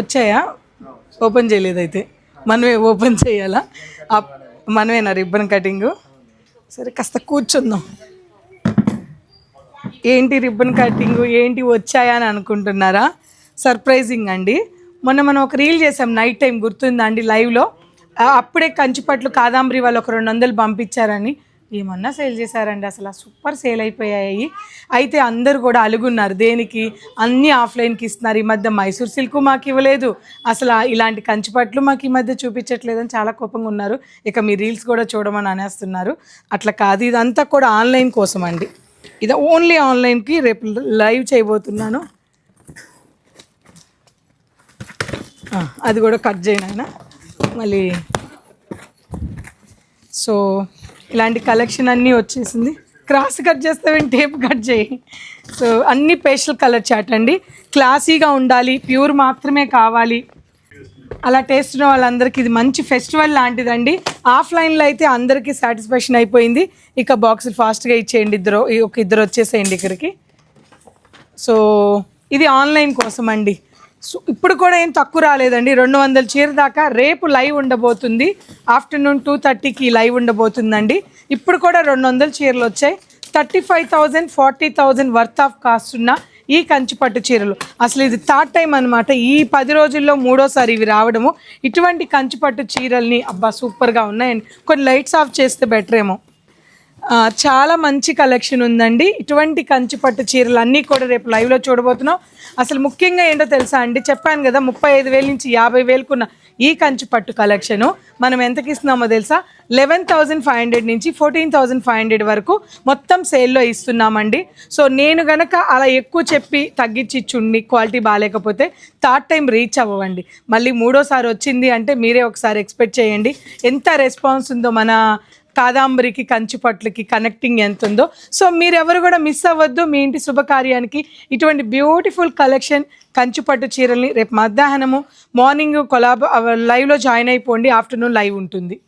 వచ్చాయా? ఓపెన్ చేయలేదు అయితే మనమే ఓపెన్ చేయాలా? మనమేనా రిబ్బన్ కటింగు? సరే కాస్త కూర్చుందాం. ఏంటి రిబ్బన్ కటింగు ఏంటి వచ్చాయా అని అనుకుంటున్నారా? సర్ప్రైజింగ్ అండి. మొన్న మనం ఒక రీల్ చేసాం నైట్ టైం, గుర్తుందా అండి? లైవ్లో అప్పుడే కంచిపట్లు కాదాంబరి వాళ్ళు ఒక 200 పంపించారని ఏమన్నా సేల్ చేశారండి. అసలు సూపర్ సేల్ అయిపోయాయి. అయితే అందరూ కూడా అలుగున్నారు, దేనికి అన్నీ ఆఫ్లైన్కి ఇస్తున్నారు ఈ మధ్య, మైసూర్ సిల్క్ మాకు ఇవ్వలేదు, అసలు ఇలాంటి కంచిపట్లు మాకు ఈ మధ్య చూపించట్లేదని చాలా కోపంగా ఉన్నారు. ఇక మీ రీల్స్ కూడా చూడమని అనేస్తున్నారు. అట్లా కాదు, ఇదంతా కూడా ఆన్లైన్ కోసం అండి. ఇది ఓన్లీ ఆన్లైన్కి రేపు లైవ్ చేయబోతున్నాను. అది కూడా కట్ చేయను ఆయన మళ్ళీ. సో ఇలాంటి కలెక్షన్ అన్నీ వచ్చేసింది. క్రాస్ కట్ చేస్తావేంటి, టేప్ కట్ చేయి. సో అన్నీ పేస్టల్ కలర్ చాట్ అండి. క్లాసీగా ఉండాలి, ప్యూర్ మాత్రమే కావాలి అలా టేస్ట్ ఉన్న వాళ్ళందరికీ ఇది మంచి ఫెస్టివల్ లాంటిదండి. ఆఫ్లైన్లో అయితే అందరికీ సాటిస్ఫాక్షన్ అయిపోయింది. ఇక బాక్సులు ఫాస్ట్గా ఇచ్చేయండి, ఇద్దరు వచ్చేసేయండి ఇక్కడికి. సో ఇది ఆన్లైన్ కోసం అండి. సో ఇప్పుడు కూడా ఏం తక్కువ రాలేదండి, 200 చీర దాకా. రేపు లైవ్ ఉండబోతుంది, ఆఫ్టర్నూన్ 2:30కి లైవ్ ఉండబోతుందండి. ఇప్పుడు కూడా 200 చీరలు వచ్చాయి. 35,000 40,000 వర్త్ ఆఫ్ కాస్ట్ ఉన్న ఈ కంచిపట్టు చీరలు. అసలు ఇది థర్డ్ టైం అనమాట, ఈ 10 రోజుల్లో 3వసారి ఇవి రావడము. ఇటువంటి కంచిపట్టు చీరల్ని అబ్బా సూపర్గా ఉన్నాయండి. కొన్ని లైట్స్ ఆఫ్ చేస్తే బెటర్ ఏమో. చాలా మంచి కలెక్షన్ ఉందండి. ఇటువంటి కంచిపట్టు చీరలు అన్నీ కూడా రేపు లైవ్లో చూడబోతున్నాం. అసలు ముఖ్యంగా ఏంటో తెలుసా అండి, చెప్పాను కదా 35,000 నుంచి 50,000కున్న ఈ కంచిపట్టు కలెక్షను మనం ఎంతకి ఇస్తున్నామో తెలుసా? 11,500 నుంచి 14,500 వరకు మొత్తం సేల్లో ఇస్తున్నామండి. సో నేను గనక అలా ఎక్కువ చెప్పి తగ్గించి ఇచ్చుండి క్వాలిటీ బాగాలేకపోతే థర్డ్ టైం రీచ్ అవ్వండి. మళ్ళీ 3వసారి వచ్చింది అంటే మీరే ఒకసారి ఎక్స్పెక్ట్ చేయండి ఎంత రెస్పాన్స్ ఉందో మన కాదాంబరికి కంచిపట్లకి కనెక్టింగ్ ఎంత ఉందో. సో మీరెవరు కూడా మిస్ అవ్వద్దు. మీ ఇంటి శుభకార్యానికి ఇటువంటి బ్యూటిఫుల్ కలెక్షన్ కంచిపట్టు చీరల్ని రేపు మధ్యాహ్నము మార్నింగ్ లైవ్లో జాయిన్ అయిపోండి, ఆఫ్టర్నూన్ లైవ్ ఉంటుంది.